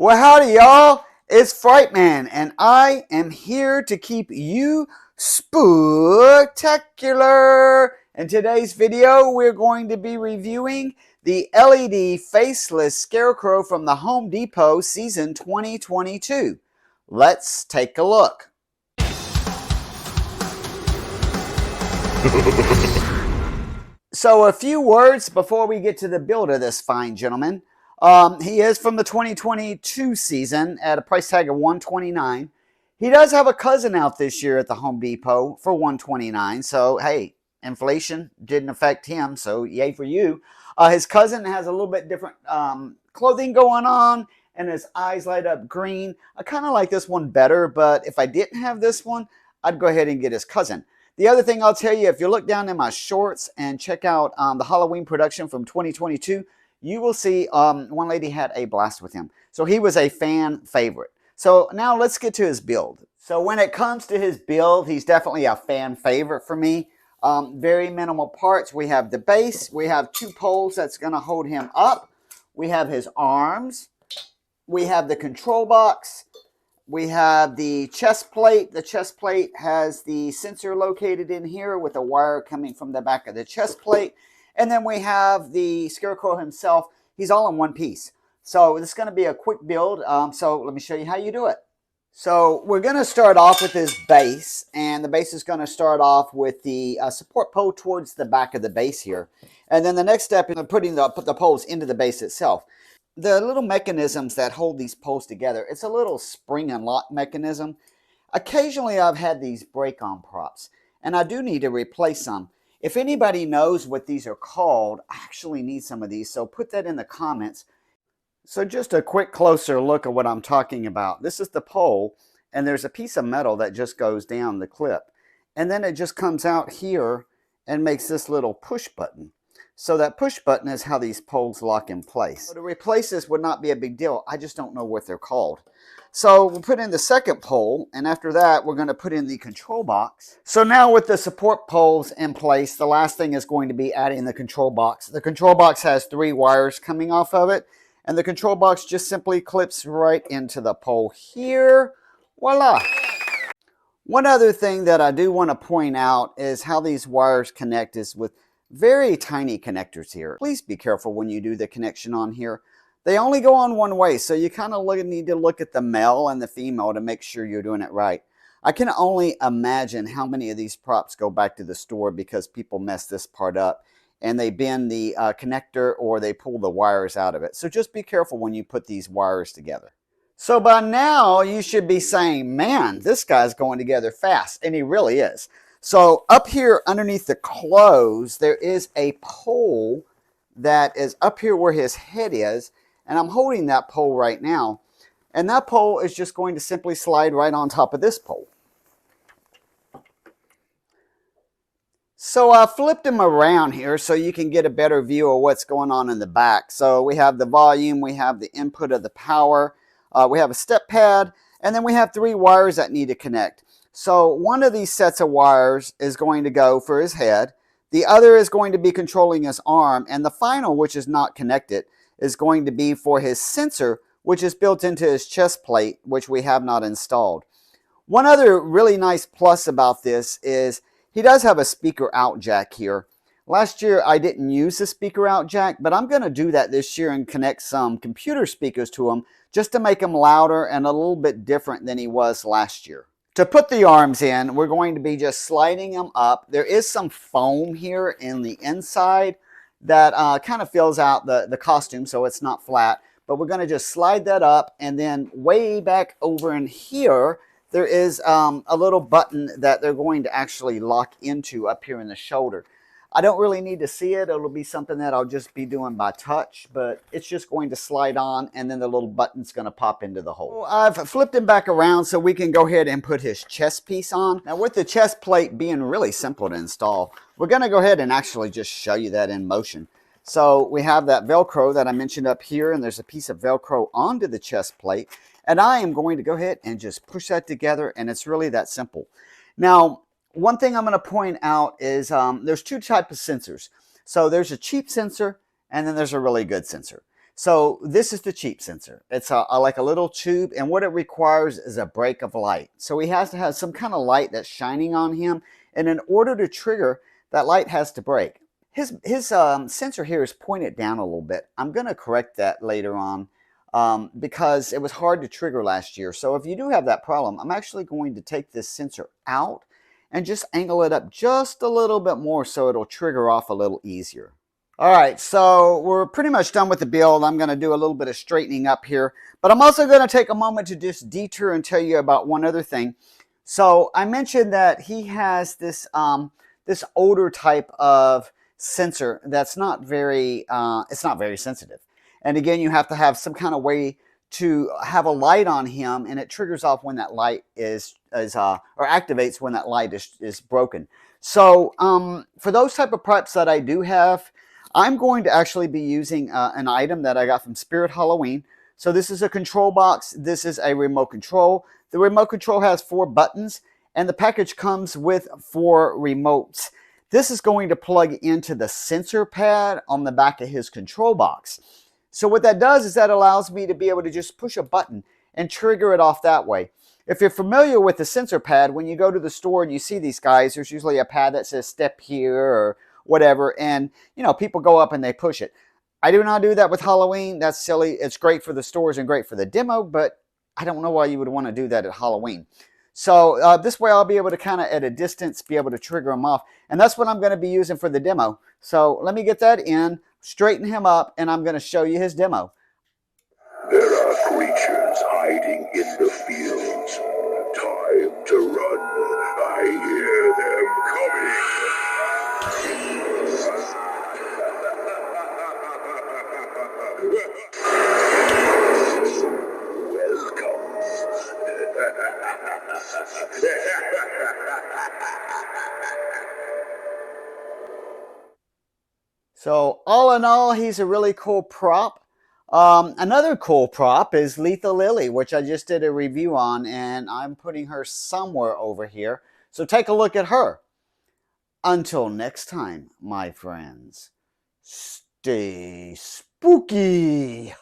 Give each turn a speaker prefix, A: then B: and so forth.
A: Well, howdy, y'all. It's Frightman, and I am here to keep you spooktacular. In today's video, we're going to be reviewing the LED Faceless Scarecrow from the Home Depot Season 2022. Let's take a look. So, a few words before we get to the build of this fine gentleman. He is from the 2022 season at a price tag of $129. He does have a cousin out this year at the Home Depot for $129. So, hey, inflation didn't affect him, so yay for you. His cousin has a little bit different clothing going on, and his eyes light up green. I kind of like this one better, but if I didn't have this one, I'd go ahead and get his cousin. The other thing I'll tell you, if you look down in my shorts and check out the Halloween production from 2022, you will see one lady had a blast with him. So he was a fan favorite. So now let's get to his build. So when it comes to his build, he's definitely a fan favorite for me. Very minimal parts. We have the base. We have two poles that's going to hold him up. We have his arms. We have the control box. We have the chest plate. The chest plate has the sensor located in here with a wire coming from the back of the chest plate. And then we have the Scarecrow himself. He's all in one piece. So this is going to be a quick build. So let me show you how you do it. So we're going to start off with his base. And the base is going to start off with the support pole towards the back of the base here. And then the next step is putting the poles into the base itself. The little mechanisms that hold these poles together, it's a little spring and lock mechanism. Occasionally I've had these break-on props, and I do need to replace some. If anybody knows what these are called, I actually need some of these, so put that in the comments. So just a quick closer look at what I'm talking about. This is the pole, and there's a piece of metal that just goes down the clip. And then it just comes out here and makes this little push button. So that push button is how these poles lock in place. So to replace this would not be a big deal. I just don't know what they're called. So we'll put in the second pole, and after that, we're going to put in the control box. So now with the support poles in place, the last thing is going to be adding the control box. The control box has 3 wires coming off of it, and the control box just simply clips right into the pole here. Voila! One other thing that I do want to point out is how these wires connect is with very tiny connectors here. Please be careful when you do the connection on here. They only go on one way, so you kind of need to look at the male and the female to make sure you're doing it right. I can only imagine how many of these props go back to the store because people mess this part up and they bend the connector or they pull the wires out of it. So just be careful when you put these wires together. So by now you should be saying, man, this guy's going together fast, and he really is. So up here underneath the clothes, there is a pole that is up here where his head is, and I'm holding that pole right now, and that pole is just going to simply slide right on top of this pole. So I flipped him around here so you can get a better view of what's going on in the back. So we have the volume, we have the input of the power, we have a step pad, and then we have 3 wires that need to connect. So one of these sets of wires is going to go for his head. The other is going to be controlling his arm. And the final, which is not connected, is going to be for his sensor, which is built into his chest plate, which we have not installed. One other really nice plus about this is he does have a speaker out jack here. Last year I didn't use the speaker out jack, but I'm going to do that this year and connect some computer speakers to him just to make him louder and a little bit different than he was last year. To put the arms in, we're going to be just sliding them up. There is some foam here in the inside that kind of fills out the costume so it's not flat. But we're going to just slide that up, and then way back over in here, there is a little button that they're going to actually lock into up here in the shoulder. I don't really need to see it. It'll be something that I'll just be doing by touch, but it's just going to slide on, and then the little button's going to pop into the hole. I've flipped him back around so we can go ahead and put his chest piece on. Now with the chest plate being really simple to install, we're going to go ahead and actually just show you that in motion. So we have that Velcro that I mentioned up here, and there's a piece of Velcro onto the chest plate, and I am going to go ahead and just push that together, and it's really that simple. Now, one thing I'm going to point out is there's 2 types of sensors. So there's a cheap sensor, and then there's a really good sensor. So this is the cheap sensor. It's like a little tube, and what it requires is a break of light. So he has to have some kind of light that's shining on him, and in order to trigger, that light has to break. His sensor here is pointed down a little bit. I'm going to correct that later on because it was hard to trigger last year. So if you do have that problem, I'm actually going to take this sensor out and just angle it up just a little bit more so it'll trigger off a little easier. All right, so we're pretty much done with the build. I'm going to do a little bit of straightening up here, but I'm also going to take a moment to just detour and tell you about one other thing. So I mentioned that he has this this older type of sensor that's not very it's not very sensitive, and again, you have to have some kind of way to have a light on him, and it triggers off when that light is or activates when that light is broken. So for those type of preps that I do have, I'm going to actually be using an item that I got from Spirit Halloween. So this is a control box. This is a remote control. The remote control has 4 buttons, and the package comes with 4 remotes. This is going to plug into the sensor pad on the back of his control box. So what that does is that allows me to be able to just push a button and trigger it off that way. If you're familiar with the sensor pad, when you go to the store and you see these guys, there's usually a pad that says step here or whatever, and you know, people go up and they push it. I do not do that with Halloween. That's silly. It's great for the stores and great for the demo, but I don't know why you would want to do that at Halloween. So this way I'll be able to kind of at a distance be able to trigger him off, and that's what I'm going to be using for the demo. So let me get that in, straighten him up, and I'm going to show you his demo.
B: There are creatures hiding in the fields. Time to run. I hear them coming.
A: So all in all, he's a really cool prop. Another cool prop is Lethal Lily, which I just did a review on, and I'm putting her somewhere over here. So take a look at her. Until next time, my friends, stay spooky.